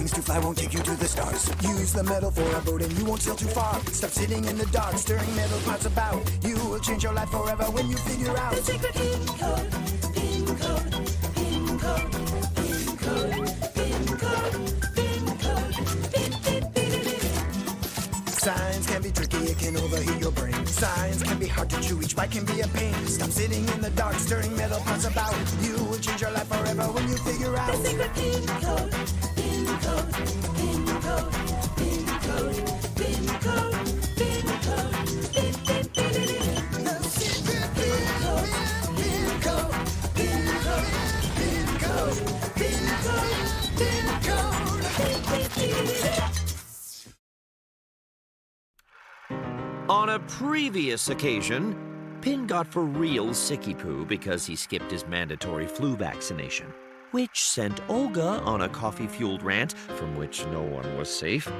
wings to fly won't take you to the stars. Use the metal for a boat and you won't sail too far. Stop sitting in the dark, stirring metal pots about. You will change your life forever when you figure out the secret pin code, pin code, pin code, pin code, pin code, pin code, pin, pin, pin, pin. Science can be tricky, it can overheat your brain. Science can be hard to chew, each bite can be a pain. Stop sitting in the dark, stirring metal pots about. You will change your life forever when you figure out the secret pin code, pin code, pin code, pin code, pin code, pin code, pin, pin, pin, pin. The secret pin code, pin code, pin code, pin code, pin code, pin code, pin, pin, pin, pin. On a previous occasion, Pin got for real sicky poo because he skipped his mandatory flu vaccination, which sent Olga on a coffee-fueled rant from which no one was safe.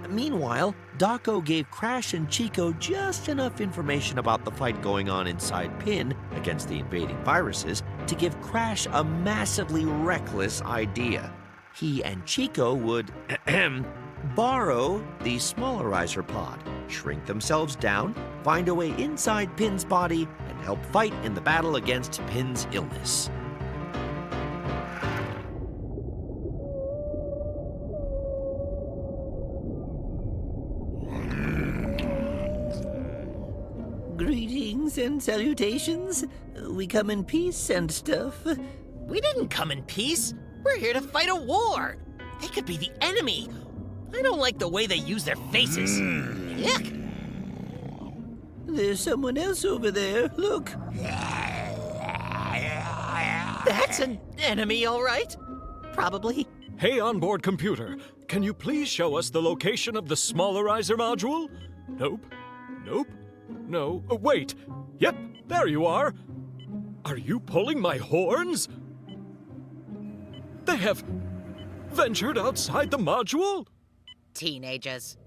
Meanwhile, Daco gave Krash and Chico just enough information about the fight going on inside Pin against the invading viruses to give Krash a massively reckless idea. He and Chico would borrow the smallerizer pod, shrink themselves down, find a way inside Pin's body, and help fight in the battle against Pin's illness. Greetings and salutations. We come in peace and stuff. We didn't come in peace. We're here to fight a war. They could be the enemy. I don't like the way they use their faces. Yuck. There's someone else over there. Look. That's an enemy, all right. Probably. Hey, onboard computer, can you please show us the location of the smallerizer module? Nope. Nope. No. Oh, wait. Yep, there you are. Are you pulling my horns? They have ventured outside the module? Teenagers.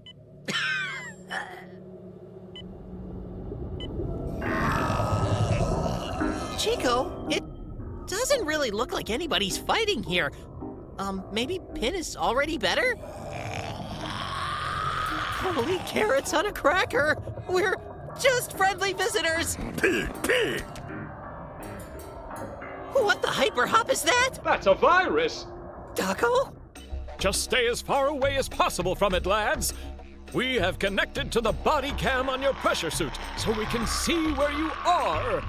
Chico, it doesn't really look like anybody's fighting here. Maybe Pin is already better? Holy carrots on a cracker! We're just friendly visitors! Pig! What the hyper hop is that? That's a virus! Daco? Just stay as far away as possible from it, lads. We have connected to the body cam on your pressure suit so we can see where you are,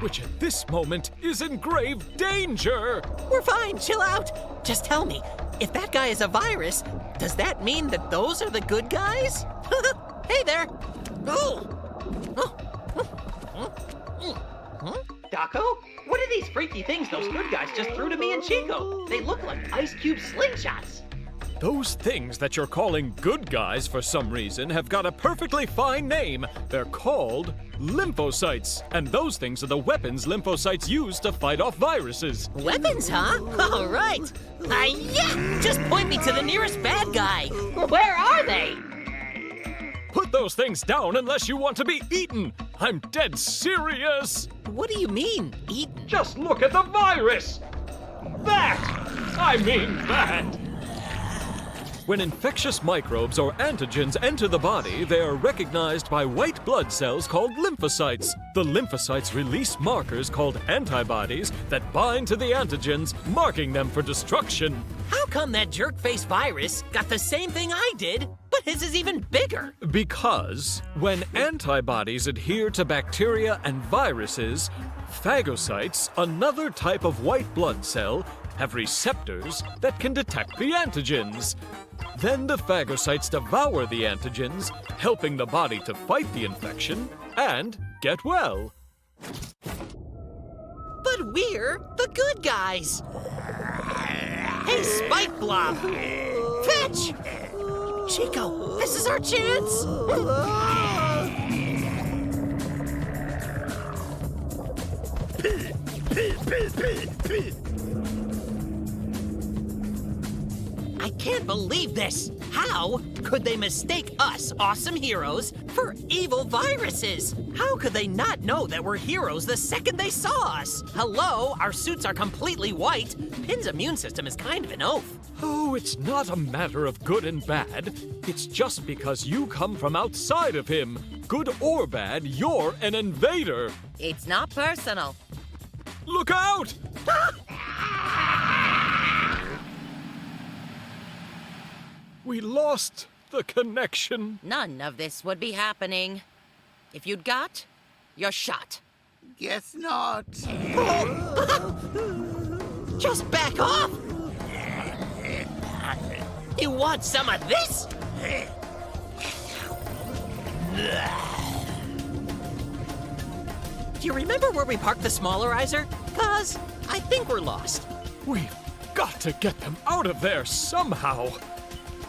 which at this moment is in grave danger. We're fine, chill out. Just tell me, if that guy is a virus, does that mean that those are the good guys? Hey there. Daco, what are these freaky things those good guys just threw to me and Chico? They look like ice cube slingshots. Those things that you're calling good guys for some reason have got a perfectly fine name. They're called lymphocytes, and those things are the weapons lymphocytes use to fight off viruses. Weapons, huh? All right. Yeah! Just point me to the nearest bad guy. Where are they? Put those things down unless you want to be eaten. I'm dead serious. What do you mean, eaten? Just look at the virus. That! When infectious microbes or antigens enter the body, they are recognized by white blood cells called lymphocytes. The lymphocytes release markers called antibodies that bind to the antigens, marking them for destruction. How come that jerk-face virus got the same thing I did, but his is even bigger? Because when antibodies adhere to bacteria and viruses, phagocytes, another type of white blood cell, have receptors that can detect the antigens. Then the phagocytes devour the antigens, helping the body to fight the infection and get well. But we're the good guys. Hey, Spike Blob! Fetch! Chico, this is our chance! I can't believe this! How could they mistake us awesome heroes for evil viruses? How could they not know that we're heroes the second they saw us? Hello, our suits are completely white. Pin's immune system is kind of an oaf. Oh, it's not a matter of good and bad. It's just because you come from outside of him. Good or bad, you're an invader. It's not personal. Look out! We lost the connection. None of this would be happening. If you'd got, you're shot. Guess not. Just back off! You want some of this? Do you remember where we parked the smallerizer? 'Cause I think we're lost. We've got to get them out of there somehow.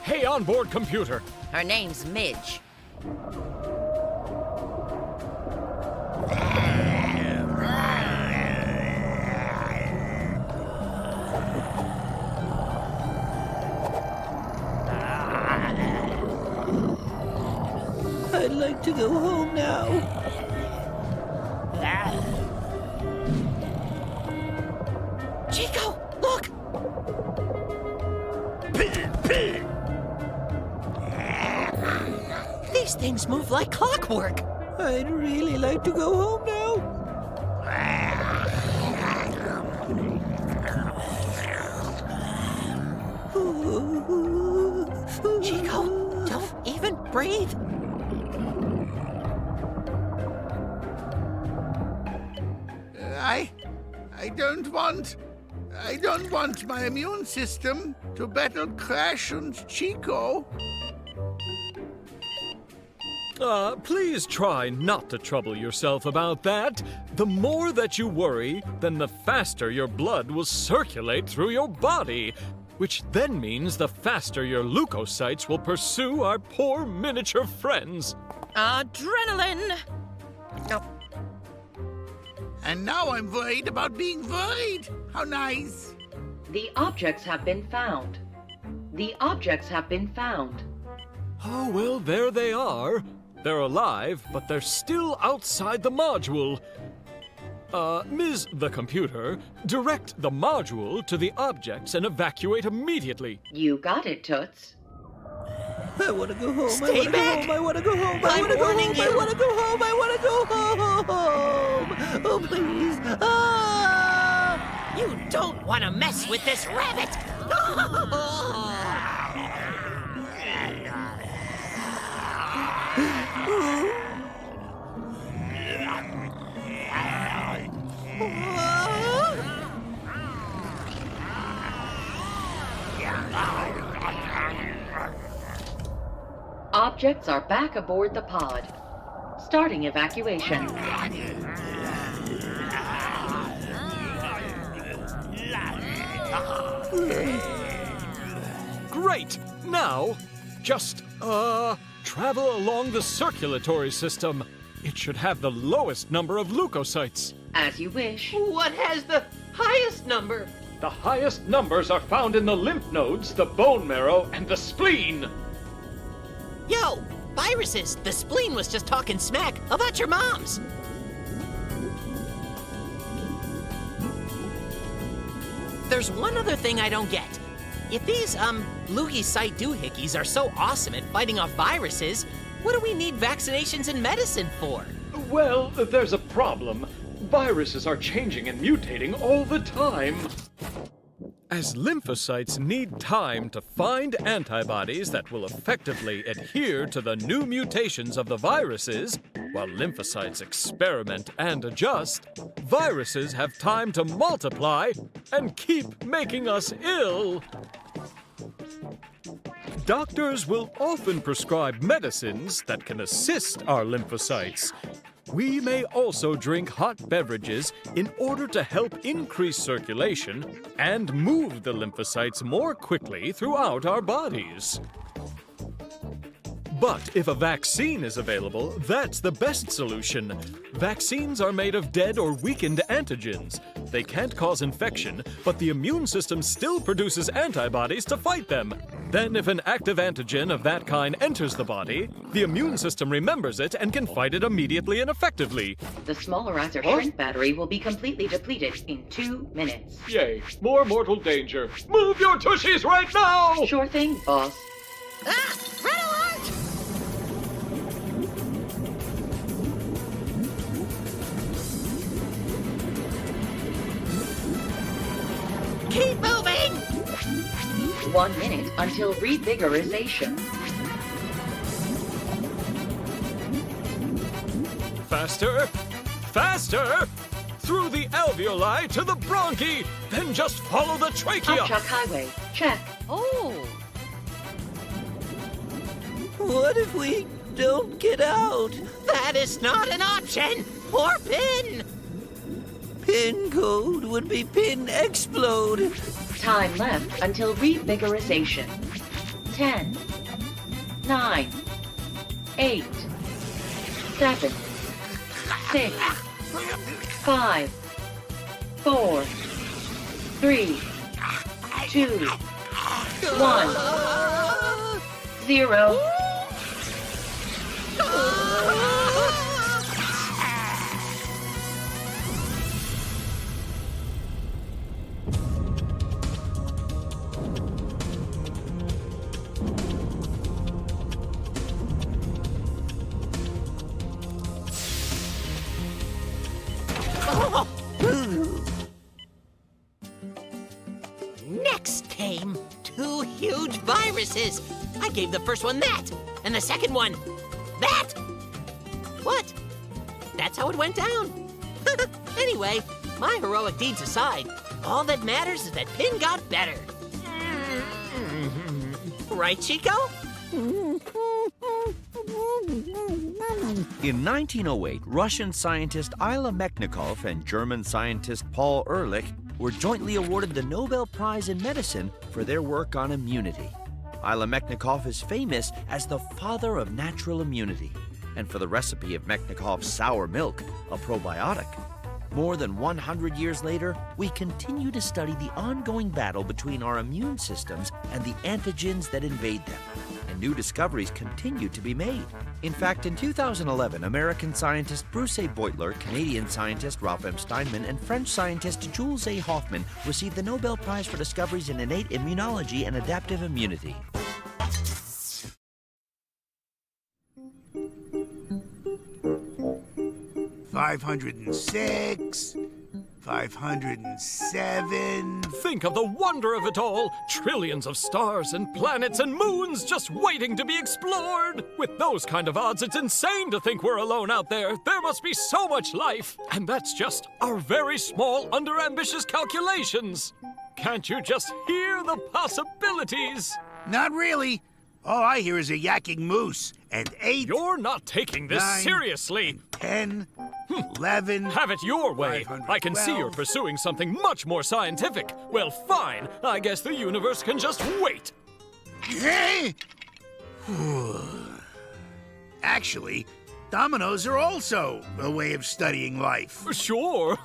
Hey, onboard computer. Her name's Midge. I'd like to go home now. Chico, look! These things move like clockwork. I'd really like to go home now. Chico, don't even breathe. I don't want my immune system to battle Krash and Chico. Please try not to trouble yourself about that. The more that you worry, then the faster your blood will circulate through your body, which then means the faster your leukocytes will pursue our poor miniature friends. Adrenaline! Oh, And now I'm worried about being worried. How nice. The objects have been found. The objects have been found. Oh, well, there they are. They're alive, but they're still outside the module. Ms. the computer, direct the module to the objects and evacuate immediately. You got it, Toots. I want to go home. Stay back. I want to go home. I I'm want to go warning home. I you. want to go home. I want to go home. Oh, please. Ah! You don't want to mess with this rabbit. Objects are back aboard the pod. Starting evacuation. Great! Now, just, travel along the circulatory system. It should have the lowest number of leukocytes. As you wish. What has the highest number? The highest numbers are found in the lymph nodes, the bone marrow, and the spleen. Yo, viruses, the spleen was just talking smack about your moms. There's one other thing I don't get. If these, leukocyte doohickeys are so awesome at fighting off viruses, what do we need vaccinations and medicine for? Well, there's a problem. Viruses are changing and mutating all the time. As lymphocytes need time to find antibodies that will effectively adhere to the new mutations of the viruses, while lymphocytes experiment and adjust, viruses have time to multiply and keep making us ill. Doctors will often prescribe medicines that can assist our lymphocytes. We may also drink hot beverages in order to help increase circulation and move the lymphocytes more quickly throughout our bodies. But if a vaccine is available, that's the best solution. Vaccines are made of dead or weakened antigens. They can't cause infection, but the immune system still produces antibodies to fight them. Then if an active antigen of that kind enters the body, the immune system remembers it and can fight it immediately and effectively. The smallerizer shrink battery will be completely depleted in 2 minutes. Yay, more mortal danger. Move your tushies right now! Sure thing, boss. Ah! Red alert! Keep moving! 1 minute until revigorization. Faster! Faster! Through the alveoli to the bronchi! Then just follow the trachea! Upchuck Highway. Check. Oh! What if we don't get out? That is not an option! Poor Pin! PinCode would be pin explode. Time left until revigorization. 10, 9, 8, 7, 6, 5, 4, 3, 2, 1, 0. Next came 2 huge viruses. I gave the first one that, and the second one that. What? That's how it went down. Anyway, my heroic deeds aside, all that matters is that Pin got better. Right, Chico? In 1908, Russian scientist Ilya Mechnikov and German scientist Paul Ehrlich were jointly awarded the Nobel Prize in Medicine for their work on immunity. Ilya Mechnikov is famous as the father of natural immunity, and for the recipe of Mechnikov's sour milk, a probiotic. More than 100 years later, we continue to study the ongoing battle between our immune systems and the antigens that invade them. And new discoveries continue to be made. In fact, in 2011, American scientist Bruce A. Beutler, Canadian scientist Ralph M. Steinman, and French scientist Jules A. Hoffman received the Nobel Prize for discoveries in innate immunology and adaptive immunity. $506, 507. Think of the wonder of it all! Trillions of stars and planets and moons just waiting to be explored! With those kind of odds, it's insane to think we're alone out there. There must be so much life! And that's just our very small, under-ambitious calculations! Can't you just hear the possibilities? Not really. All I hear is a yakking moose and 8. You're not taking this 9, seriously! 10, 11. Have it your way. 512. I can see you're pursuing something much more scientific. Well, fine. I guess the universe can just wait. Actually, dominoes are also a way of studying life. Sure.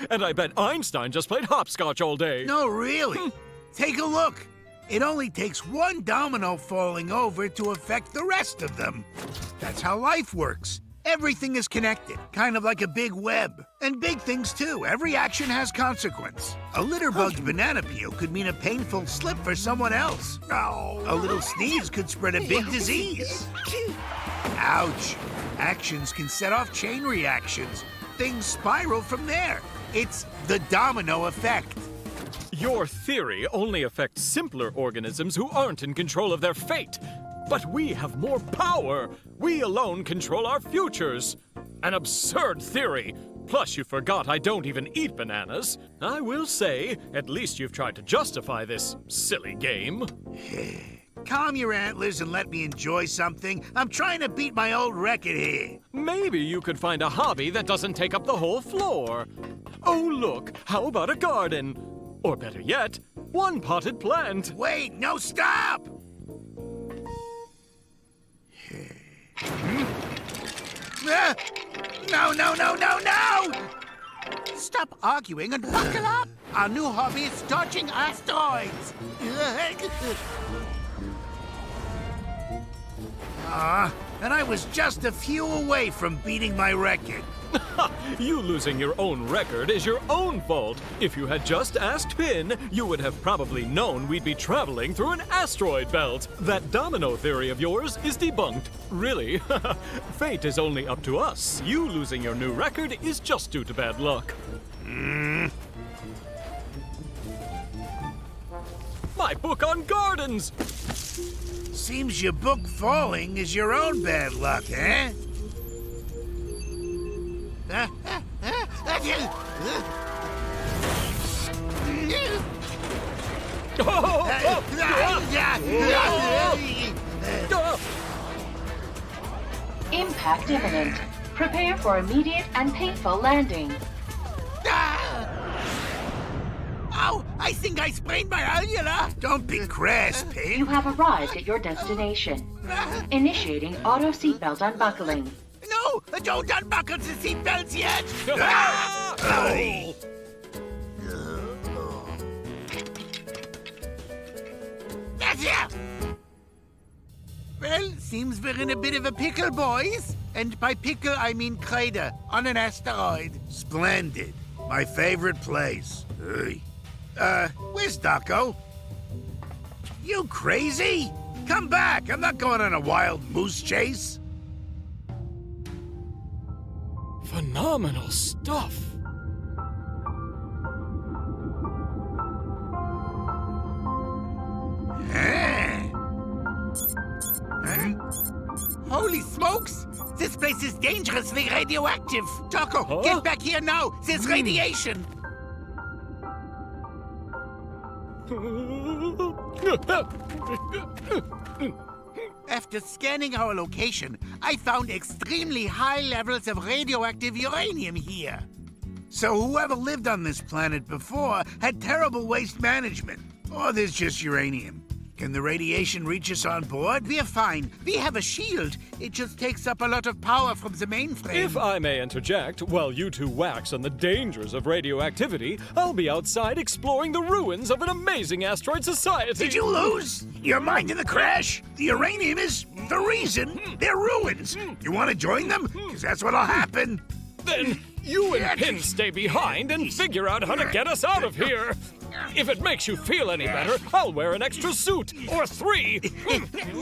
And I bet Einstein just played hopscotch all day. No, really. Take a look. It only takes one domino falling over to affect the rest of them. That's how life works. Everything is connected, kind of like a big web. And big things, too. Every action has consequence. A litterbug's banana peel could mean a painful slip for someone else. A little sneeze could spread a big disease. Ouch. Actions can set off chain reactions. Things spiral from there. It's the domino effect. Your theory only affects simpler organisms who aren't in control of their fate. But we have more power. We alone control our futures. An absurd theory. Plus, you forgot I don't even eat bananas. I will say, at least you've tried to justify this silly game. Calm your antlers and let me enjoy something. I'm trying to beat my old record here. Maybe you could find a hobby that doesn't take up the whole floor. Oh, look, how about a garden? Or better yet, one potted plant. Wait, no, stop! No! Stop arguing and buckle up! Our new hobby is dodging asteroids! And I was just a few away from beating my record. You losing your own record is your own fault. If you had just asked Pin, you would have probably known we'd be traveling through an asteroid belt. That domino theory of yours is debunked. Really, fate is only up to us. You losing your new record is just due to bad luck. My book on gardens! Seems your book falling is your own bad luck, eh? Impact imminent. Prepare for immediate and painful landing. Ow! I think I sprained my ulnar! Don't be crass, Pin. You have arrived at your destination. Initiating auto seatbelt unbuckling. No! Don't unbuckle the seatbelts yet! Well, seems we're in a bit of a pickle, boys. And by pickle, I mean crater on an asteroid. Splendid. My favorite place. Where's Daco? You crazy? Come back. I'm not going on a wild moose chase. Phenomenal stuff. Holy smokes! This place is dangerously radioactive. Taco, get back here now. There's radiation. After scanning our location, I found extremely high levels of radioactive uranium here. So whoever lived on this planet before had terrible waste management. Or there's just uranium. Can the radiation reach us on board? We're fine. We have a shield. It just takes up a lot of power from the mainframe. If I may interject, while you two wax on the dangers of radioactivity, I'll be outside exploring the ruins of an amazing asteroid society. Did you lose your mind in the crash? The uranium is the reason they're ruins. You want to join them? Because that's what'll happen. Then you and Pin stay behind and figure out how to get us out of here. If it makes you feel any better, I'll wear an extra suit, or 3.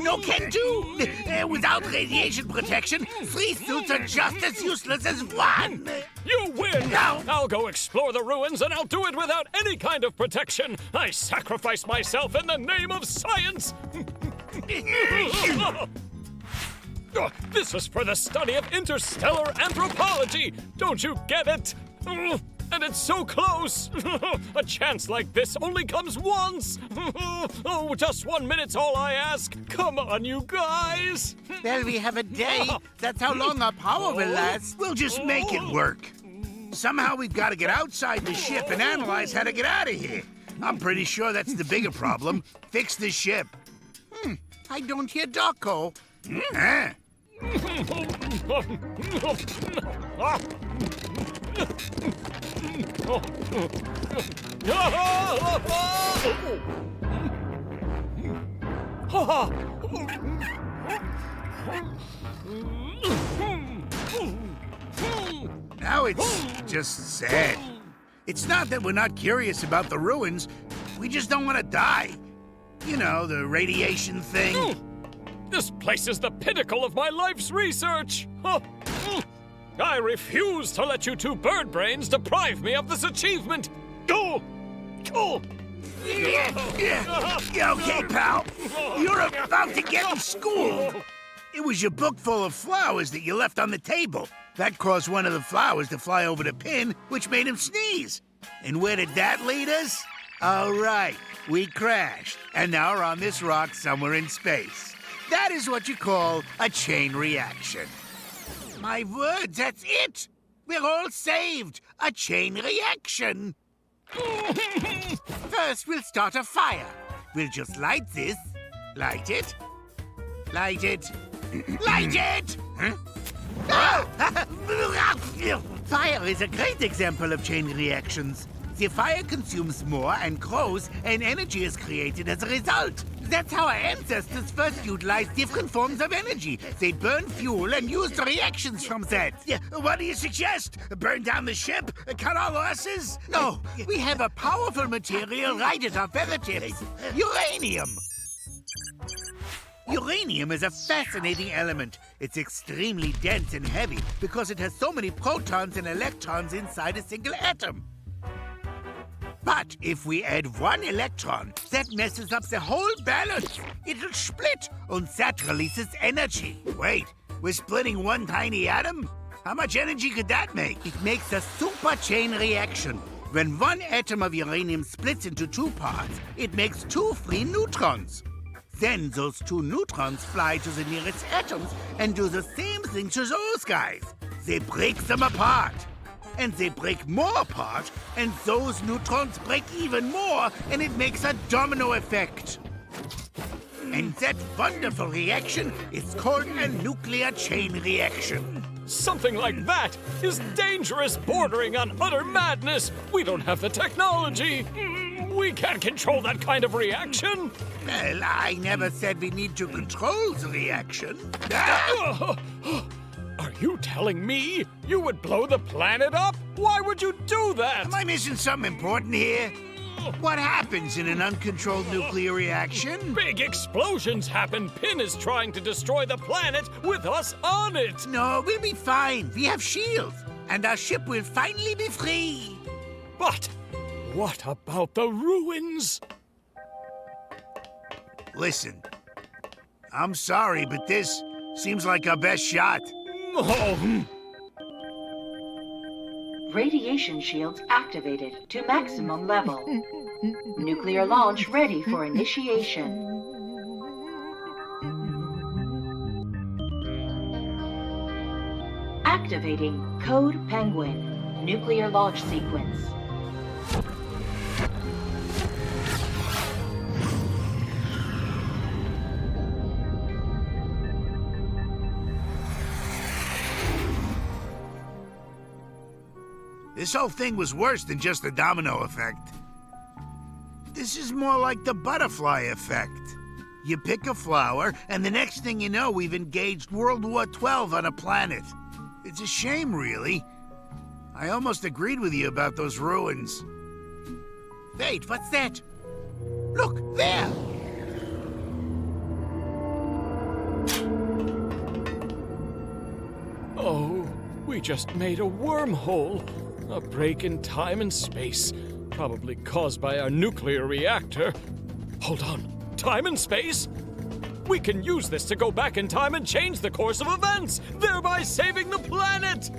No can do. Without radiation protection, 3 suits are just as useless as 1. You win! No. I'll go explore the ruins, and I'll do it without any kind of protection. I sacrifice myself in the name of science. This is for the study of interstellar anthropology. Don't you get it? And it's so close! A chance like this only comes once! Oh, just 1 minute's all I ask! Come on, you guys! Well, we have a day. That's how long our power will last. We'll just make it work. Somehow we've got to get outside the ship and analyze how to get out of here. I'm pretty sure that's the bigger problem. Fix the ship. I don't hear Daco. Now it's just sad. It's not that we're not curious about the ruins. We just don't want to die. You know, the radiation thing. This place is the pinnacle of my life's research! I refuse to let you two bird brains deprive me of this achievement! Go! Go! Okay, pal. You're about to get in school. It was your book full of flowers that you left on the table. That caused one of the flowers to fly over to Pin, which made him sneeze. And where did that lead us? All right, we crashed, and now we're on this rock somewhere in space. That is what you call a chain reaction. My word, that's it! We're all saved! A chain reaction! First, we'll start a fire. We'll just light this. Light it. Light it. Light it! Huh? Fire is a great example of chain reactions. The fire consumes more and grows, and energy is created as a result. That's how our ancestors first utilized different forms of energy. They burned fuel and used the reactions from that. Yeah, what do you suggest? Burn down the ship? Cut our losses? No, we have a powerful material right at our fingertips. Uranium. Uranium is a fascinating element. It's extremely dense and heavy because it has so many protons and electrons inside a single atom. But if we add one electron, that messes up the whole balance. It'll split, and that releases energy. Wait, we're splitting one tiny atom? How much energy could that make? It makes a super chain reaction. When one atom of uranium splits into two parts, it makes two free neutrons. Then those two neutrons fly to the nearest atoms and do the same thing to those guys. They break them apart. And they break more apart, and those neutrons break even more, and it makes a domino effect. And that wonderful reaction is called a nuclear chain reaction. Something like that is dangerous, bordering on utter madness. We don't have the technology. We can't control that kind of reaction. Well, I never said we need to control the reaction. Are you telling me you would blow the planet up? Why would you do that? Am I missing something important here? What happens in an uncontrolled nuclear reaction? Big explosions happen. Pin is trying to destroy the planet with us on it. No, we'll be fine. We have shields, and our ship will finally be free. But what about the ruins? Listen, I'm sorry, but this seems like our best shot. Oh. Radiation shields activated to maximum level. Nuclear launch ready for initiation. Activating Code Penguin. Nuclear launch sequence. This whole thing was worse than just the domino effect. This is more like the butterfly effect. You pick a flower, and the next thing you know, we've engaged World War XII on a planet. It's a shame, really. I almost agreed with you about those ruins. Wait, what's that? Look, there! Oh, we just made a wormhole. A break in time and space, probably caused by our nuclear reactor. Hold on, time and space? We can use this to go back in time and change the course of events, thereby saving the planet!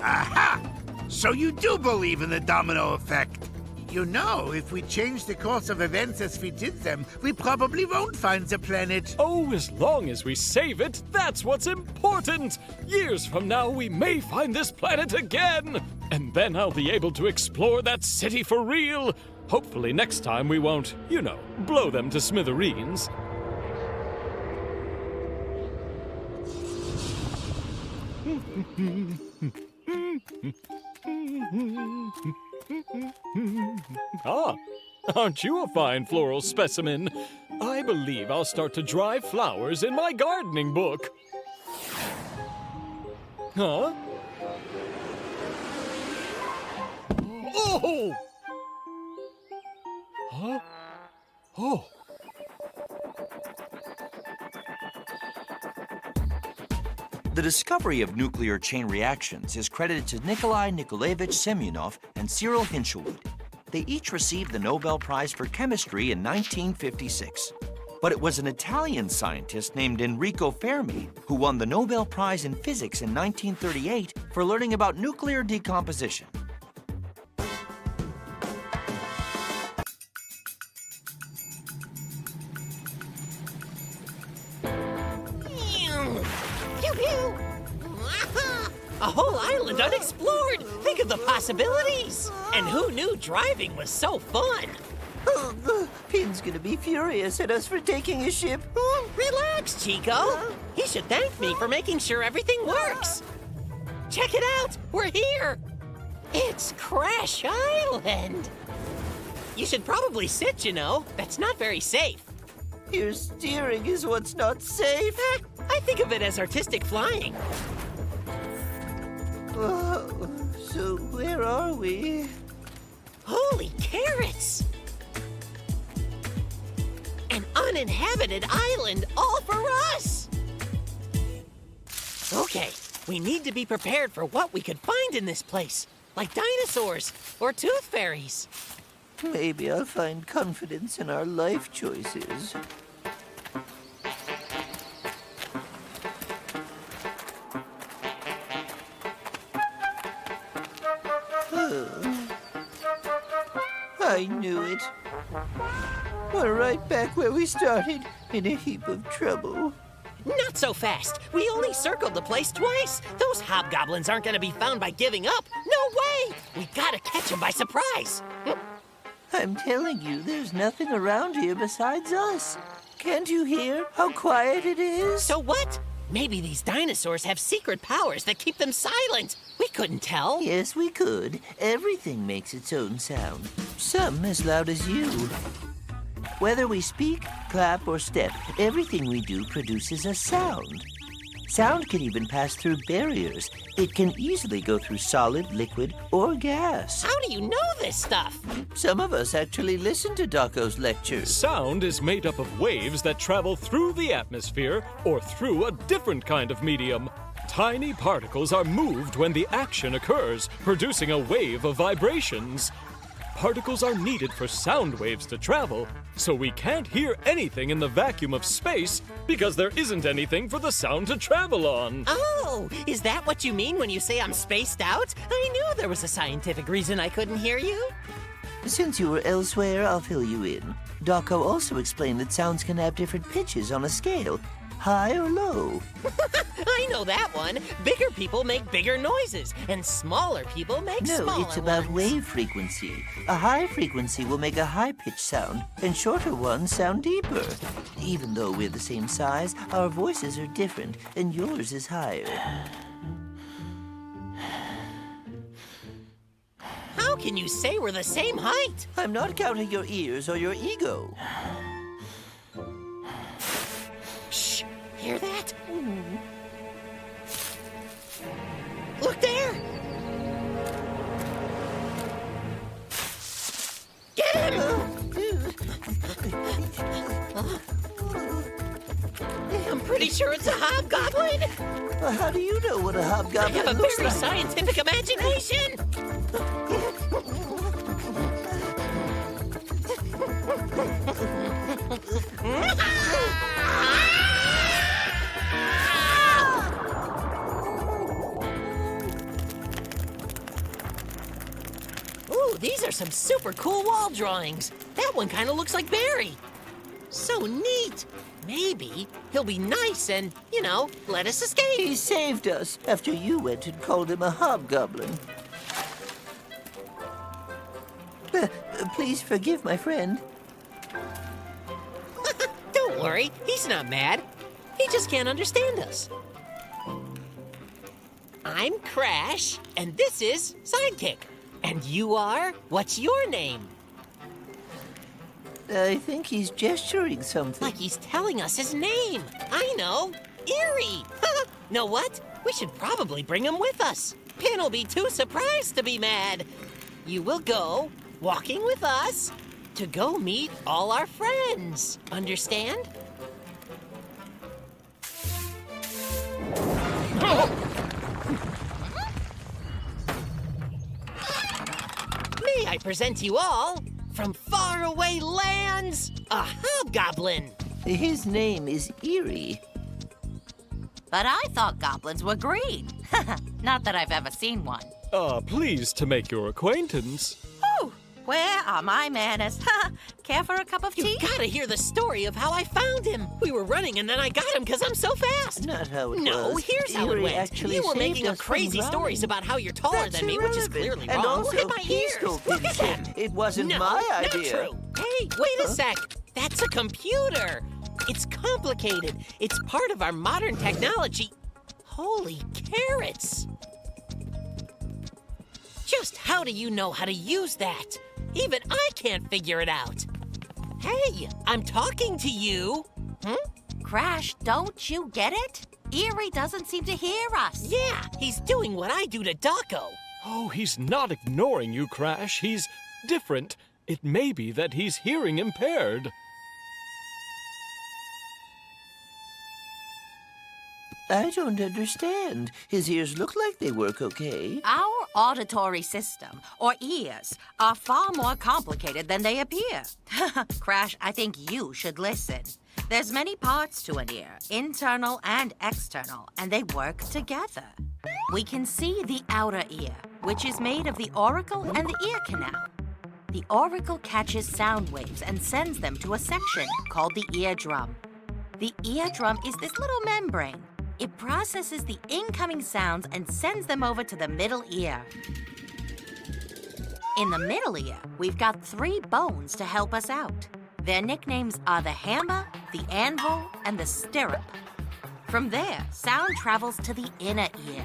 Aha! So you do believe in the domino effect. You know, if we change the course of events as we did them, we probably won't find the planet. Oh, as long as we save it, that's what's important! Years from now, we may find this planet again! And then I'll be able to explore that city for real! Hopefully next time we won't, you know, blow them to smithereens. Ah, aren't you a fine floral specimen? I believe I'll start to dry flowers in my gardening book. Huh? Oh! Huh? Oh. The discovery of nuclear chain reactions is credited to Nikolai Nikolaevich Semyonov and Cyril Hinshelwood. They each received the Nobel Prize for Chemistry in 1956. But it was an Italian scientist named Enrico Fermi who won the Nobel Prize in Physics in 1938 for learning about nuclear decomposition. A whole island unexplored! Think of the possibilities! And who knew driving was so fun? Pin's gonna be furious at us for taking a ship. Relax, Chico. He should thank me for making sure everything works. Check it out! We're here! It's Krash Island! You should probably sit, you know. That's not very safe. Your steering is what's not safe. I think of it as artistic flying. Oh, so where are we? Holy carrots! An uninhabited island all for us! Okay, we need to be prepared for what we could find in this place, like dinosaurs or tooth fairies. Maybe I'll find confidence in our life choices. I knew it. We're right back where we started, in a heap of trouble. Not so fast. We only circled the place twice. Those hobgoblins aren't gonna be found by giving up. No way! We gotta catch them by surprise. I'm telling you, there's nothing around here besides us. Can't you hear how quiet it is? So what? Maybe these dinosaurs have secret powers that keep them silent. We couldn't tell. Yes, we could. Everything makes its own sound. Some as loud as you. Whether we speak, clap, or step, everything we do produces a sound. Sound can even pass through barriers. It can easily go through solid, liquid, or gas. How do you know this stuff? Some of us actually listen to Doco's lectures. Sound is made up of waves that travel through the atmosphere or through a different kind of medium. Tiny particles are moved when the action occurs, producing a wave of vibrations. Particles are needed for sound waves to travel, so we can't hear anything in the vacuum of space because there isn't anything for the sound to travel on. Oh, is that what you mean when you say I'm spaced out? I knew there was a scientific reason I couldn't hear you. Since you were elsewhere, I'll fill you in. Doco also explained that sounds can have different pitches on a scale, high or low. I know that one. Bigger people make bigger noises, and smaller people make smaller ones. No, it's about wave frequency. A high frequency will make a high-pitched sound, and shorter ones sound deeper. Even though we're the same size, our voices are different, and yours is higher. How can you say we're the same height? I'm not counting your ears or your ego. Shh! Hear that? Look there! Get him! I'm pretty sure it's a hobgoblin! How do you know what a I hobgoblin have a looks very like? scientific imagination! Ooh, these are some super cool wall drawings. That one kind of looks like Barry. So neat. Maybe he'll be nice and, let us escape. He saved us after you went and called him a hobgoblin. Please forgive my friend. Don't worry, he's not mad. He just can't understand us. I'm Crash, and this is Sidekick. And you are? What's your name? I think he's gesturing something. Like he's telling us his name. I know. Eerie. Know what? We should probably bring him with us. Pin'll be too surprised to be mad. You will go, walking with us, to go meet all our friends. Understand? May I present you all, from faraway lands, a hobgoblin. His name is Eerie. But I thought goblins were green. Not that I've ever seen one. Pleased to make your acquaintance. Ooh, where are my manners? Care for a cup of tea? You gotta hear the story of how I found him. We were running and then I got him because I'm so fast. Not how it No, was. here's how it Eerie went. actually You were saved making up us from crazy stories drowning. about how you're taller That's than me, which is irrelevant. clearly And wrong. also, Look at my he ears. stole Look at PinCode. them. It wasn't No, my not idea. true. Hey, wait a sec. That's a computer. It's complicated. It's part of our modern technology. Holy carrots. Just how do you know how to use that? Even I can't figure it out. Hey, I'm talking to you. Crash, don't you get it? Eerie doesn't seem to hear us. Yeah, he's doing what I do to Daco. Oh, he's not ignoring you, Crash. He's different. It may be that he's hearing impaired. I don't understand. His ears look like they work okay. Our auditory system, or ears, are far more complicated than they appear. Crash, I think you should listen. There's many parts to an ear, internal and external, and they work together. We can see the outer ear, which is made of the auricle and the ear canal. The auricle catches sound waves and sends them to a section called the eardrum. The eardrum is this little membrane. It processes the incoming sounds and sends them over to the middle ear. In the middle ear, we've got 3 bones to help us out. Their nicknames are the hammer, the anvil, and the stirrup. From there, sound travels to the inner ear.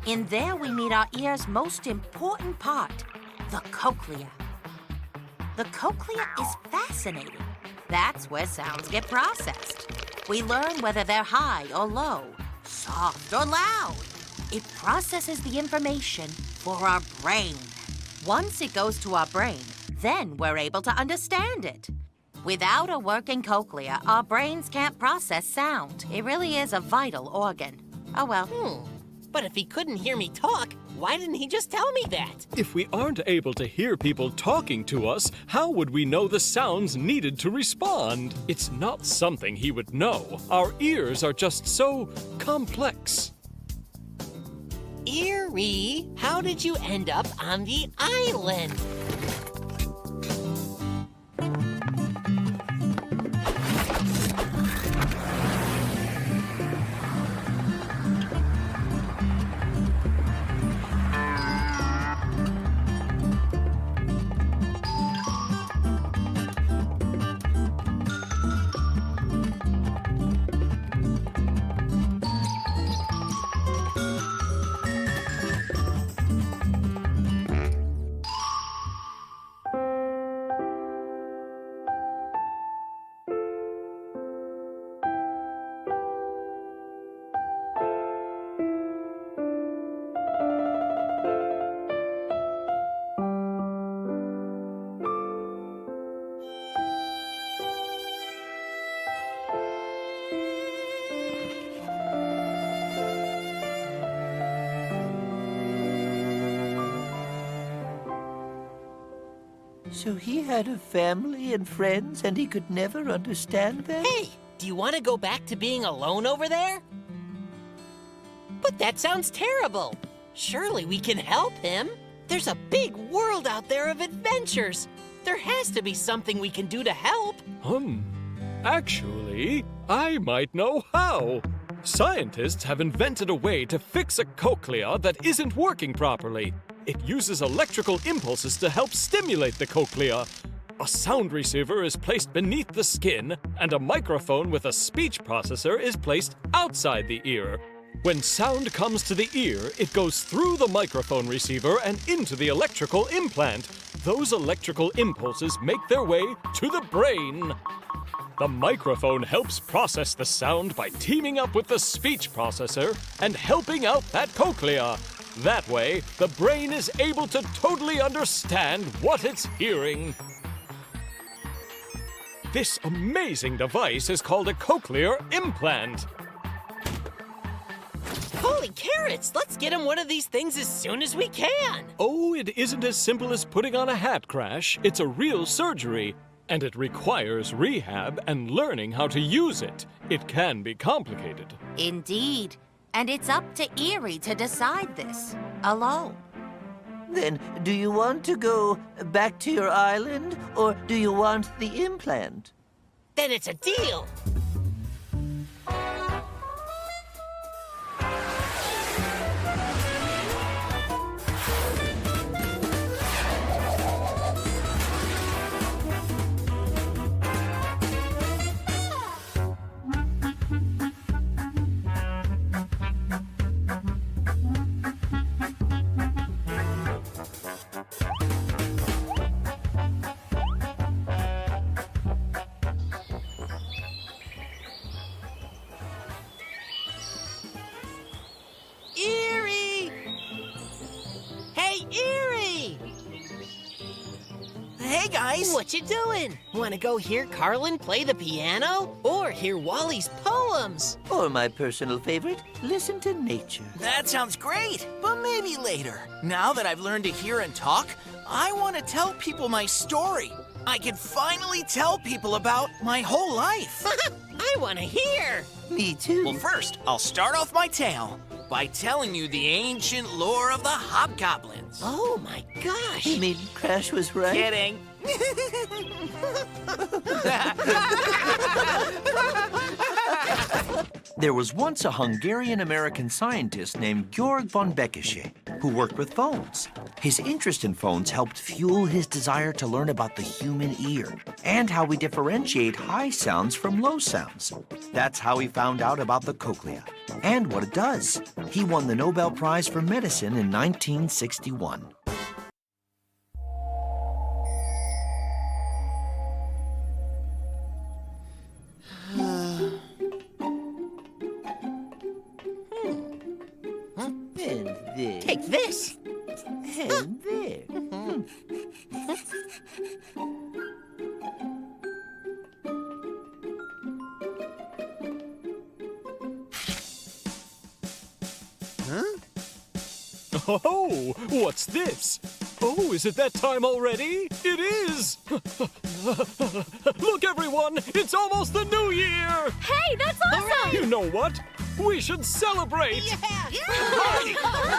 In there, we meet our ear's most important part, the cochlea. The cochlea is fascinating. That's where sounds get processed. We learn whether they're high or low, soft or loud. It processes the information for our brain. Once it goes to our brain, then we're able to understand it. Without a working cochlea, our brains can't process sound. It really is a vital organ. Oh well. But if he couldn't hear me talk, why didn't he just tell me that? If we aren't able to hear people talking to us, how would we know the sounds needed to respond? It's not something he would know. Our ears are just so complex. Eerie, how did you end up on the island? So he had a family and friends, and he could never understand them? Hey, do you want to go back to being alone over there? But that sounds terrible. Surely we can help him. There's a big world out there of adventures. There has to be something we can do to help. Actually, I might know how. Scientists have invented a way to fix a cochlea that isn't working properly. It uses electrical impulses to help stimulate the cochlea. A sound receiver is placed beneath the skin, and a microphone with a speech processor is placed outside the ear. When sound comes to the ear, it goes through the microphone receiver and into the electrical implant. Those electrical impulses make their way to the brain. The microphone helps process the sound by teaming up with the speech processor and helping out that cochlea. That way, the brain is able to totally understand what it's hearing. This amazing device is called a cochlear implant. Holy carrots! Let's get him one of these things as soon as we can! Oh, it isn't as simple as putting on a hat, Crash. It's a real surgery, and it requires rehab and learning how to use it. It can be complicated. Indeed. And it's up to Eerie to decide this, alone. Then, do you want to go back to your island, or do you want the implant? Then it's a deal! Hey, guys! What you doing? Want to go hear Carlin play the piano? Or hear Wally's poems? Or my personal favorite, listen to nature. That sounds great, but maybe later. Now that I've learned to hear and talk, I want to tell people my story. I can finally tell people about my whole life. I want to hear. Me too. Well, first, I'll start off my tale by telling you the ancient lore of the hobgoblins. Oh my gosh. You mean Krash was right? Kidding. There was once a Hungarian-American scientist named Georg von Bekesche who worked with phones. His interest in phones helped fuel his desire to learn about the human ear and how we differentiate high sounds from low sounds. That's how he found out about the cochlea and what it does. He won the Nobel Prize for Medicine in 1961. And there. Take this. And there. Oh, what's this? Oh, is it that time already? It is! Look, everyone! It's almost the new year! Hey, that's awesome! You know what? We should celebrate! Party!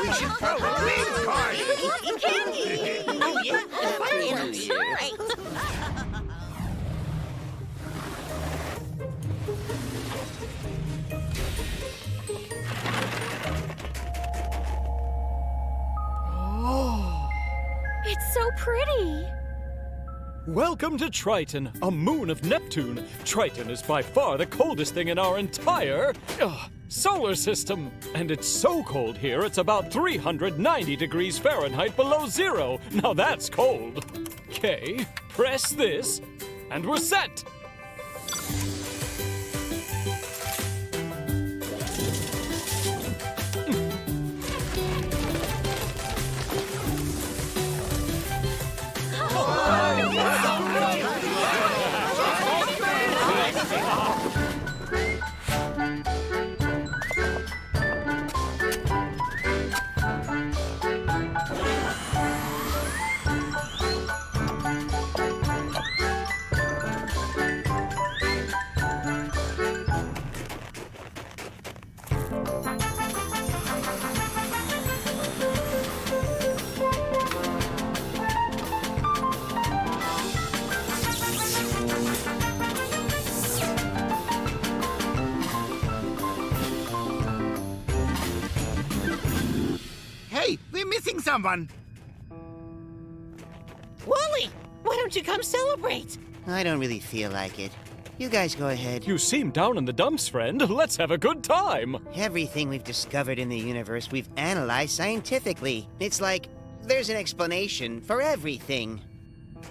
We should throw a big party! Oh, yeah. That's right. It's so pretty. Welcome to Triton, a moon of Neptune. Triton is by far the coldest thing in our entire solar system. And it's so cold here, it's about 390 degrees Fahrenheit below zero. Now that's cold. Okay, press this, and we're set. Hey, we're missing someone. Wally, why don't you come celebrate? I don't really feel like it. You guys go ahead. You seem down in the dumps, friend. Let's have a good time. Everything we've discovered in the universe we've analyzed scientifically. It's like there's an explanation for everything.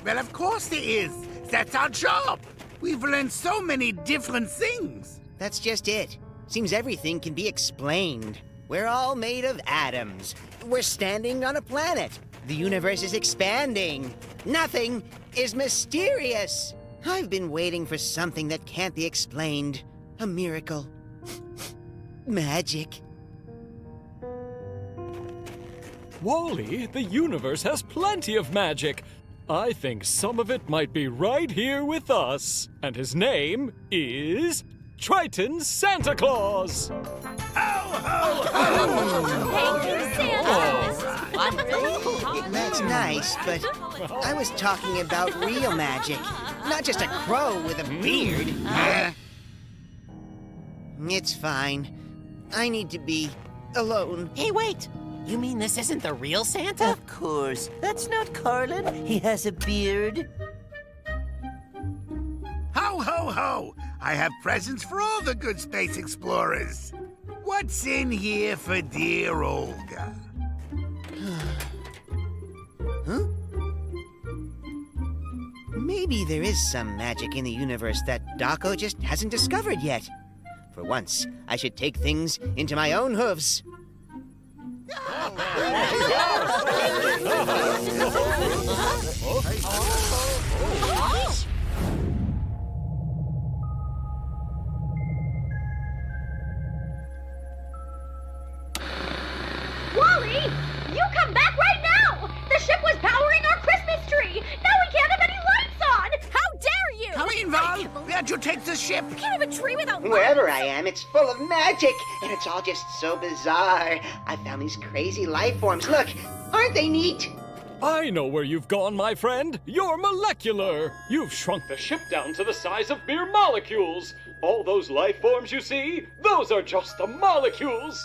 Well, of course there is. That's our job. We've learned so many different things. That's just it. Seems everything can be explained. We're all made of atoms. We're standing on a planet. The universe is expanding. Nothing is mysterious. I've been waiting for something that can't be explained. A miracle. Magic. Wally, the universe has plenty of magic. I think some of it might be right here with us. And his name is Triton Santa Claus. Thank you, Santa. This is wonderful. That's nice, but I was talking about real magic, not just a crow with a beard. It's fine. I need to be alone. Hey, wait. You mean this isn't the real Santa? Of course. That's not Carlin. He has a beard. Ho, ho, ho! I have presents for all the good space explorers. What's in here for dear Olga? Huh? Maybe there is some magic in the universe that Daco just hasn't discovered yet. For once, I should take things into my own hooves. Wally! You come back right now! The ship was powering our Christmas tree! Now we can't have any lights on! How dare you! Greenwald, where'd you take the ship? We can't have a tree without lights! Wherever I am, it's full of magic, and it's all just so bizarre. I found these crazy life forms. Look, aren't they neat? I know where you've gone, my friend. You're molecular. You've shrunk the ship down to the size of mere molecules. All those life forms you see, those are just the molecules.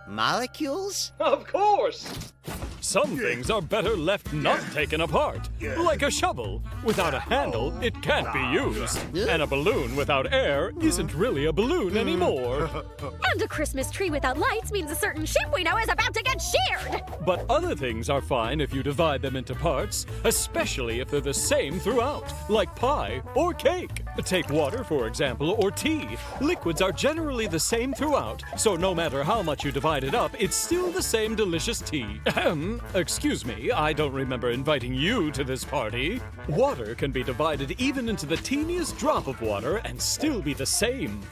Molecules? Of course. Some things are better left not taken apart. Like a shovel. Without a handle, it can't be used. And a balloon without air isn't really a balloon anymore. And a Christmas tree without lights means a certain ship we know is about to get sheared! But other things are fine if you divide them into parts, especially if they're the same throughout, like pie or cake. Take water, for example, or tea. Liquids are generally the same throughout, so no matter how much you divide it up, it's still the same delicious tea. Excuse me, I don't remember inviting you to this party. Water can be divided even into the teeniest drop of water and still be the same.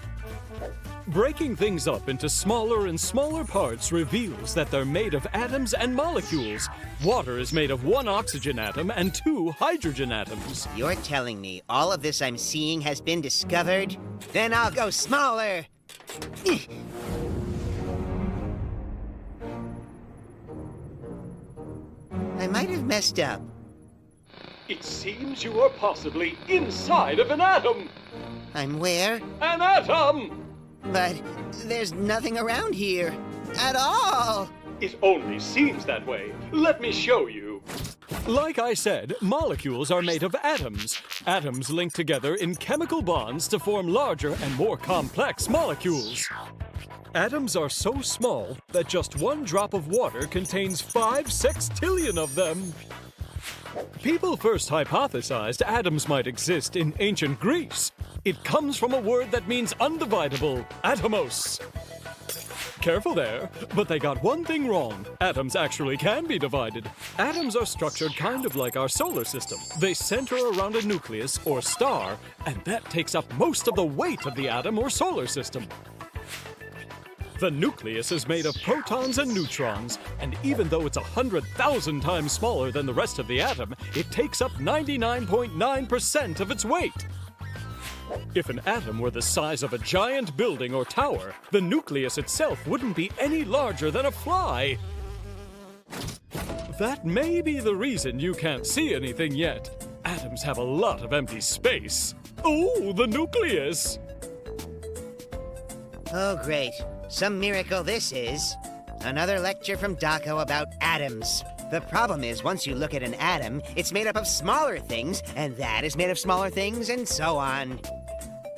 Breaking things up into smaller and smaller parts reveals that they're made of atoms and molecules. Water is made of 1 oxygen atom and 2 hydrogen atoms. You're telling me all of this I'm seeing has been discovered? Then I'll go smaller. I might have messed up. It seems you are possibly inside of an atom. I'm where? An atom! But there's nothing around here at all. It only seems that way. Let me show you. Like I said, molecules are made of atoms. Atoms link together in chemical bonds to form larger and more complex molecules. Atoms are so small that just 1 drop of water contains 5 sextillion of them. People first hypothesized atoms might exist in ancient Greece. It comes from a word that means undividable, atomos. Careful there, but they got one thing wrong. Atoms actually can be divided. Atoms are structured kind of like our solar system. They center around a nucleus or star, and that takes up most of the weight of the atom or solar system. The nucleus is made of protons and neutrons, and even though it's 100,000 times smaller than the rest of the atom, it takes up 99.9% of its weight. If an atom were the size of a giant building or tower, the nucleus itself wouldn't be any larger than a fly. That may be the reason you can't see anything yet. Atoms have a lot of empty space. Oh, the nucleus! Oh, great. Some miracle this is. Another lecture from Daco about atoms. The problem is, once you look at an atom, it's made up of smaller things, and that is made of smaller things, and so on.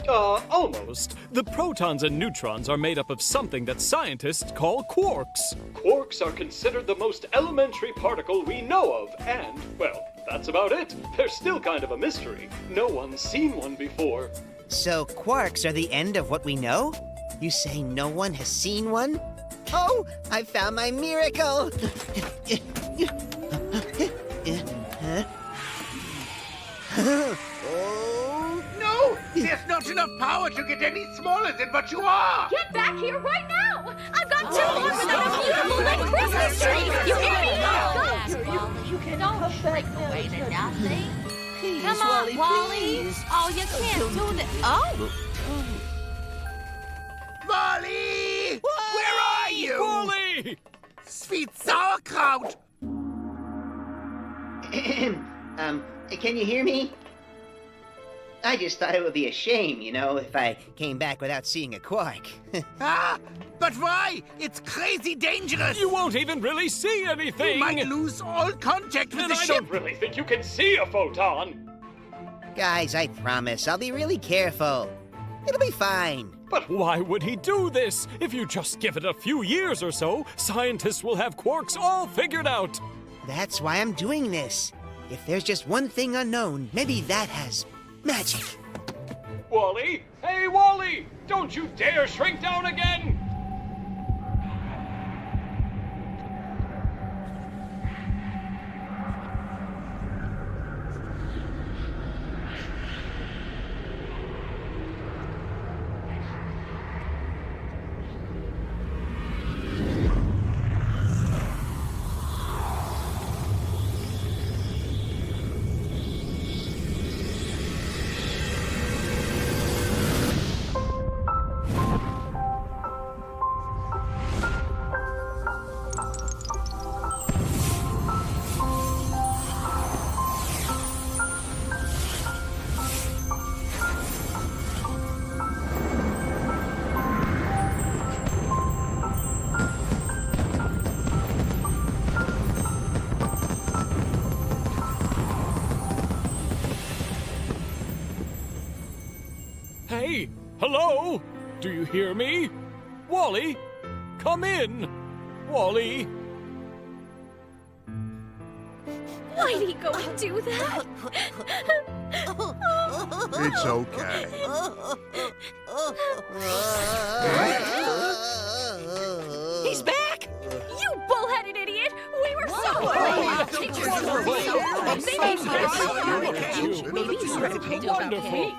Almost. The protons and neutrons are made up of something that scientists call quarks. Quarks are considered the most elementary particle we know of, and, well, that's about it. They're still kind of a mystery. No one's seen one before. So quarks are the end of what we know? You say no one has seen one? Oh, I found my miracle! Oh, no! There's not enough power to get any smaller than what you are! Get back here right now! I've got 2 more without a beautiful red Christmas tree! You hear me? You cannot shrink away to nothing. Please, Come on, Wally. Please. Oh, you can't do that. Oh! Wally! Where are you? Wally! Sweet sauerkraut! Can you hear me? I just thought it would be a shame, if I came back without seeing a quark. But why? It's crazy dangerous! You won't even really see anything! You might lose all contact with and the I ship! don't really think you can see a photon! Guys, I promise, I'll be really careful. It'll be fine. But why would he do this? If you just give it a few years or so, scientists will have quarks all figured out. That's why I'm doing this. If there's just one thing unknown, maybe that has magic. Wally? Hey, Wally! Don't you dare shrink down again! Hello? Do you hear me? Wally? Come in! Wally? Why'd he go and do that? It's okay. He's back! You bullheaded idiot! We were so worried! Teachers were so worried! Maybe you were okay.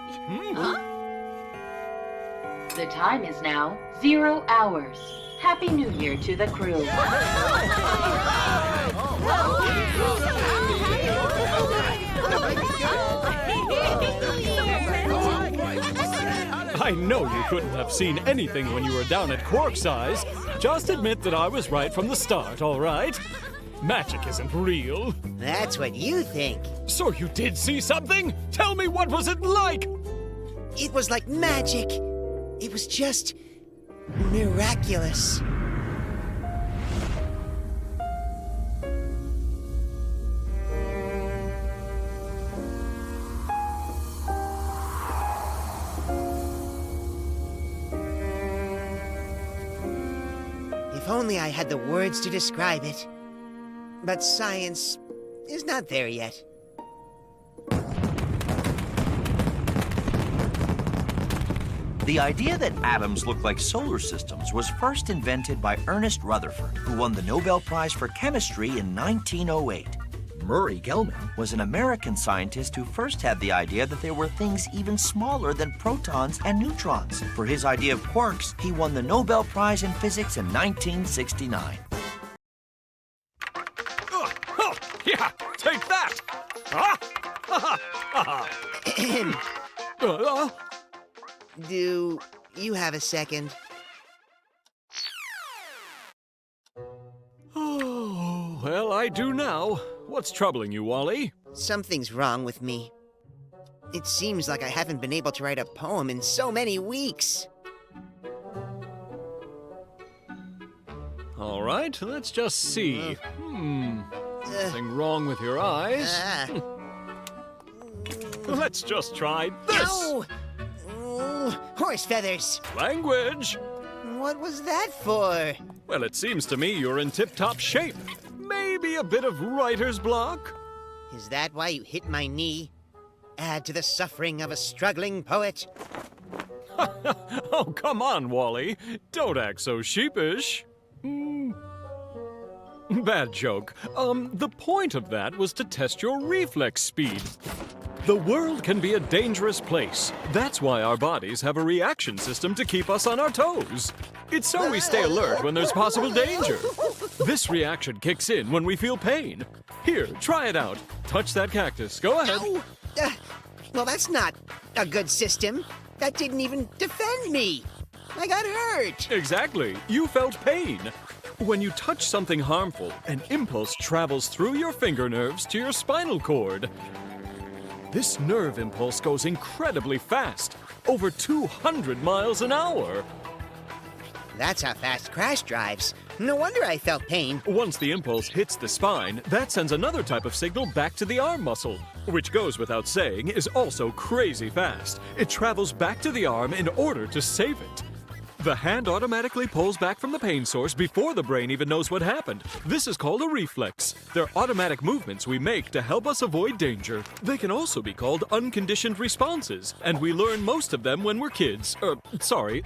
The time is now 0 hours. Happy New Year to the crew. I know you couldn't have seen anything when you were down at Quark size. Just admit that I was right from the start, all right? Magic isn't real. That's what you think. So you did see something? Tell me, what was it like? It was like magic. It was just miraculous. If only I had the words to describe it. But science is not there yet. The idea that atoms look like solar systems was first invented by Ernest Rutherford, who won the Nobel Prize for Chemistry in 1908. Murray Gell-Mann was an American scientist who first had the idea that there were things even smaller than protons and neutrons. For his idea of quarks, he won the Nobel Prize in Physics in 1969. Yeah, take that! Do you have a second? Oh, well, I do now. What's troubling you, Wally? Something's wrong with me. It seems like I haven't been able to write a poem in so many weeks. All right, let's just see. Nothing wrong with your eyes. Let's just try this. No! Horse feathers. Language. What was that for? Well, it seems to me you're in tip-top shape. Maybe a bit of writer's block? Is that why you hit my knee? Add to the suffering of a struggling poet? Oh, come on, Wally. Don't act so sheepish. Bad joke. The point of that was to test your reflex speed. The world can be a dangerous place. That's why our bodies have a reaction system to keep us on our toes. It's so we stay alert when there's possible danger. This reaction kicks in when we feel pain. Here, try it out. Touch that cactus. Go ahead. Well, that's not a good system. That didn't even defend me. I got hurt. Exactly. You felt pain. When you touch something harmful, an impulse travels through your finger nerves to your spinal cord. This nerve impulse goes incredibly fast, over 200 miles an hour. That's how fast Krash drives. No wonder I felt pain. Once the impulse hits the spine, that sends another type of signal back to the arm muscle, which goes without saying is also crazy fast. It travels back to the arm in order to save it. The hand automatically pulls back from the pain source before the brain even knows what happened. This is called a reflex. They're automatic movements we make to help us avoid danger. They can also be called unconditioned responses, and we learn most of them when we're kids.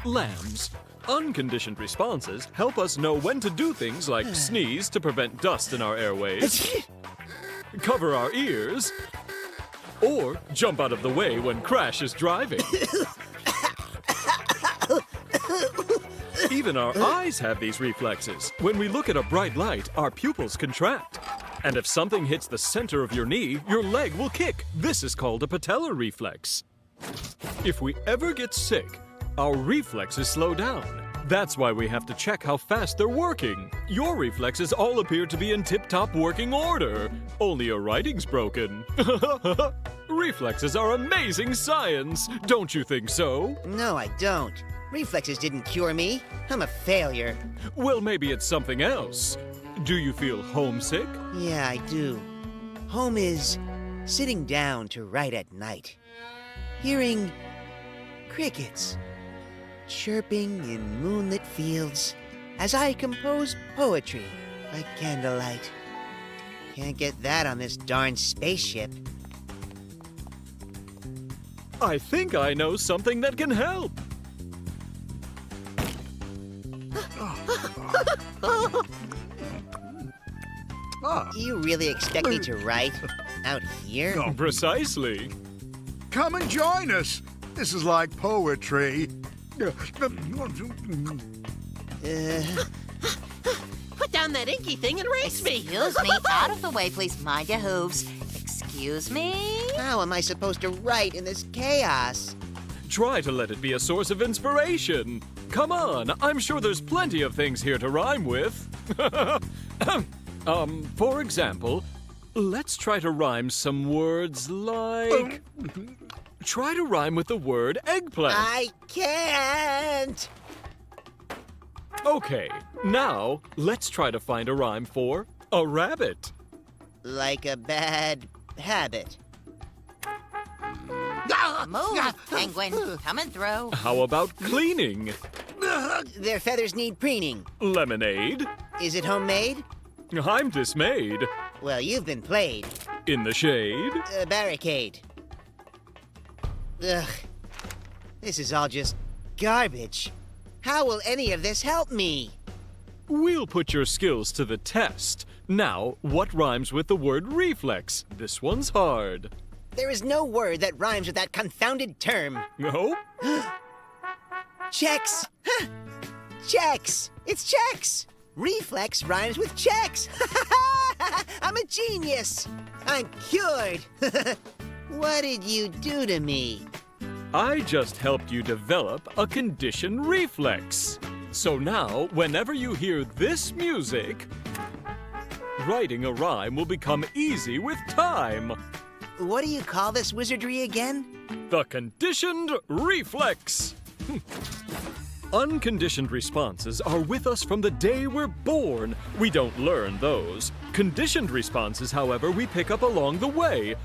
Lambs. Unconditioned responses help us know when to do things like sneeze to prevent dust in our airways, cover our ears, or jump out of the way when Krash is driving. Even our eyes have these reflexes. When we look at a bright light, our pupils contract. And if something hits the center of your knee, your leg will kick. This is called a patellar reflex. If we ever get sick, our reflexes slow down. That's why we have to check how fast they're working. Your reflexes all appear to be in tip-top working order. Only your writing's broken. Reflexes are amazing science. Don't you think so? No, I don't. Reflexes didn't cure me. I'm a failure. Well, maybe it's something else. Do you feel homesick? Yeah, I do. Home is sitting down to write at night. Hearing crickets chirping in moonlit fields as I compose poetry by candlelight. Can't get that on this darn spaceship. I think I know something that can help. You really expect me to write out here? No. Precisely. Come and join us. This is like poetry. Put down that inky thing and race me. Excuse me, out of the way, please. Mind your hooves. Excuse me? How am I supposed to write in this chaos? Try to let it be a source of inspiration. Come on, I'm sure there's plenty of things here to rhyme with. For example, let's try to rhyme some words like... Try to rhyme with the word eggplant. I can't! Okay, now let's try to find a rhyme for a rabbit. Like a bad habit. Move, penguin. Coming through. How about cleaning? Their feathers need preening. Lemonade? Is it homemade? I'm dismayed. Well, you've been played. In the shade? Barricade. Ugh. This is all just garbage. How will any of this help me? We'll put your skills to the test. Now, what rhymes with the word reflex? This one's hard. There is no word that rhymes with that confounded term. No? Checks! Huh. Checks! It's checks! Reflex rhymes with checks! I'm a genius! I'm cured! What did you do to me? I just helped you develop a conditioned reflex. So now, whenever you hear this music, writing a rhyme will become easy with time. What do you call this wizardry again? The conditioned reflex. Unconditioned responses are with us from the day we're born. We don't learn those. Conditioned responses, however, we pick up along the way.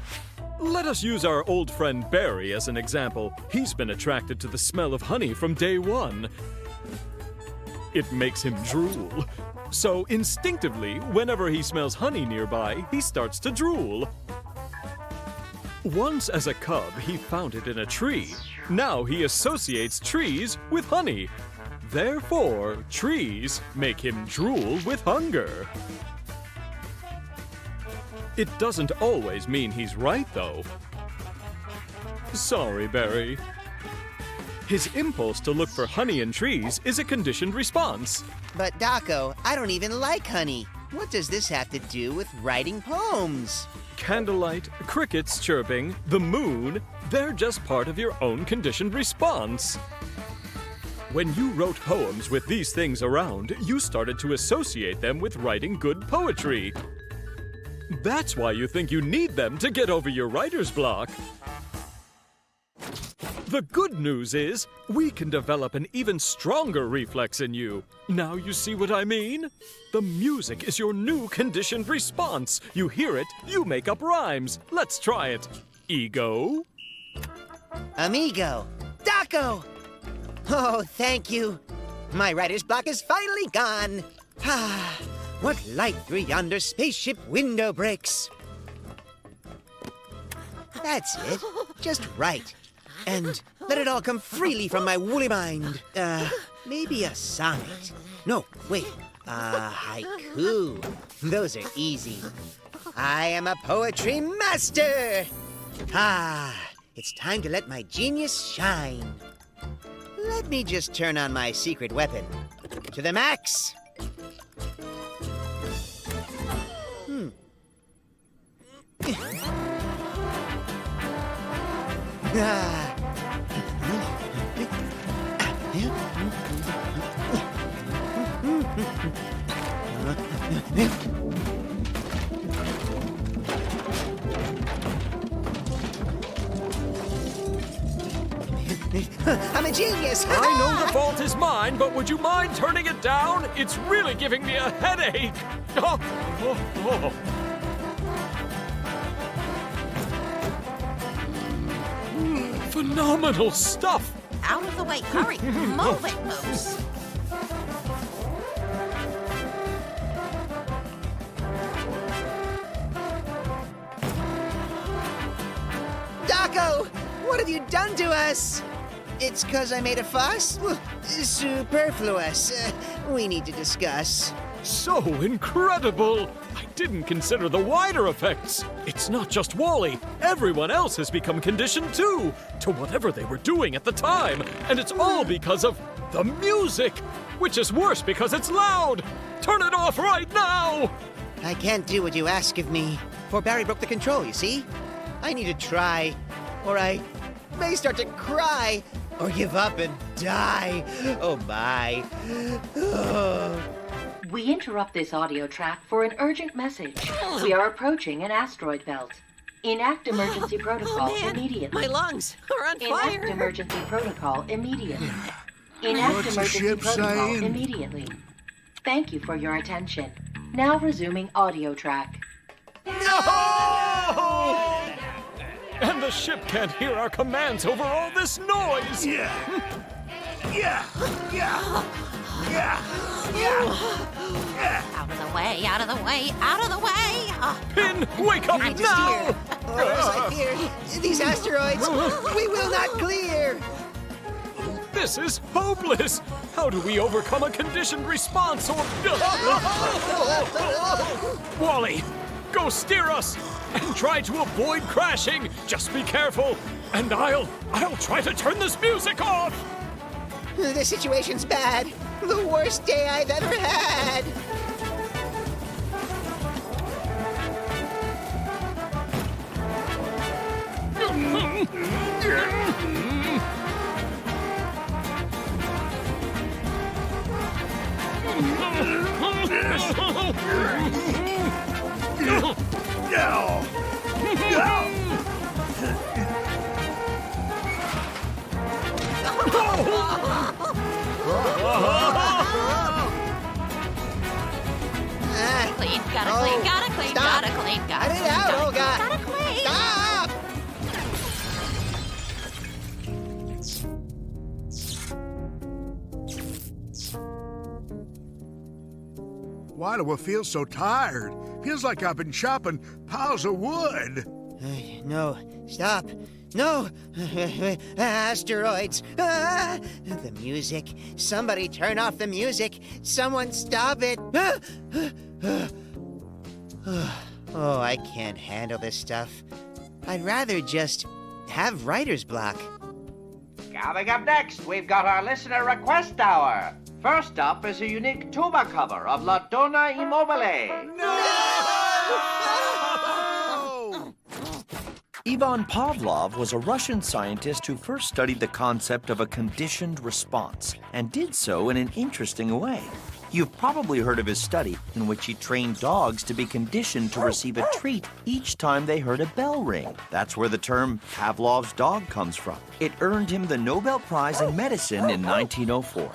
Let us use our old friend Barry as an example. He's been attracted to the smell of honey from day one. It makes him drool. So instinctively, whenever he smells honey nearby, he starts to drool. Once as a cub, he found it in a tree. Now he associates trees with honey. Therefore, trees make him drool with hunger. It doesn't always mean he's right, though. Sorry, Barry. His impulse to look for honey in trees is a conditioned response. But, Daco, I don't even like honey. What does this have to do with writing poems? Candlelight, crickets chirping, the moon, they're just part of your own conditioned response. When you wrote poems with these things around, you started to associate them with writing good poetry. That's why you think you need them to get over your writer's block. The good news is, we can develop an even stronger reflex in you. Now you see what I mean? The music is your new conditioned response. You hear it, you make up rhymes. Let's try it. Ego. Amigo. Daco! Oh, thank you. My writer's block is finally gone. Ah, what light through yonder spaceship window breaks. That's it. Just right. And let it all come freely from my woolly mind. Maybe a sonnet. No, wait. A haiku. Those are easy. I am a poetry master. Ah, it's time to let my genius shine. Let me just turn on my secret weapon. To the max. I'm a genius! I know the fault is mine, but would you mind turning it down? It's really giving me a headache. Phenomenal stuff! Out of the way. Hurry. Move it, Moose. Daco, what have you done to us? It's 'cause I made a fuss? Superfluous. We need to discuss. So incredible! I didn't consider the wider effects. It's not just Wally. Everyone else has become conditioned too, to whatever they were doing at the time. And it's all because of the music, which is worse because it's loud. Turn it off right now! I can't do what you ask of me. For Barry broke the control, you see? I need to try, or I may start to cry, or give up and die. Oh, bye. We interrupt this audio track for an urgent message. We are approaching an asteroid belt. Enact emergency protocol immediately. My lungs are on Enact fire. emergency protocol immediately. Enact What's the emergency ship protocol saying? immediately. Thank you for your attention. Now resuming audio track. No! And the ship can't hear our commands over all this noise! Yeah. Yeah. Yeah. Yeah. Yeah. Out of the way, out of the way, out of the way! Pin, wake up I just now! hear. Oh, as I hear these asteroids, we will not clear. This is hopeless! How do we overcome a conditioned response or... Wally, go steer us! And try to avoid crashing! Just be careful! And I'll try to turn this music off! The situation's bad. The worst day I've ever had. Clean, gotta clean, gotta clean, Stop. gotta clean, gotta Cut it clean, out, gotta Olga. Gotta clean. Stop! Why do I feel so tired? Feels like I've been chopping piles of wood. No, stop. No! Asteroids! Ah! The music. Somebody turn off the music. Someone stop it. Oh, I can't handle this stuff. I'd rather just have writer's block. Coming up next, we've got our listener request hour. First up is a unique tuba cover of La Donna Immobile. Ivan Pavlov was a Russian scientist who first studied the concept of a conditioned response, and did so in an interesting way. You've probably heard of his study in which he trained dogs to be conditioned to receive a treat each time they heard a bell ring. That's where the term Pavlov's dog comes from. It earned him the Nobel Prize in Medicine in 1904.